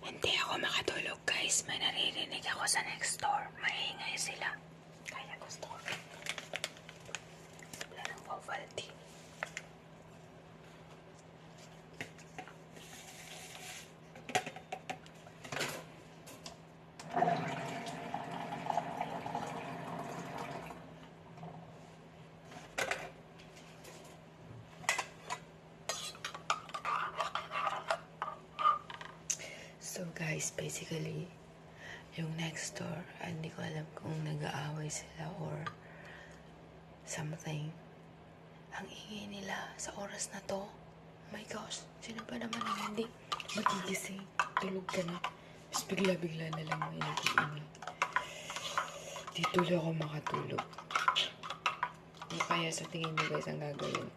Hindi ako makatulog, guys. May naririnig ako sa next door. Maingay sila. Kaya gusto ko. Wala ng Ovaltine. So guys, basically, yung next door, hindi ko alam kung nag-aaway sila or something. Ang ingay nila sa oras na to. Oh my gosh, sino ba naman ang hindi magigising? Tulog ka na. Tapos bigla-bigla na lang may nag-iingay. Di tuloy ako makatulog. Kaya sa tingin niyo guys ang gagawin.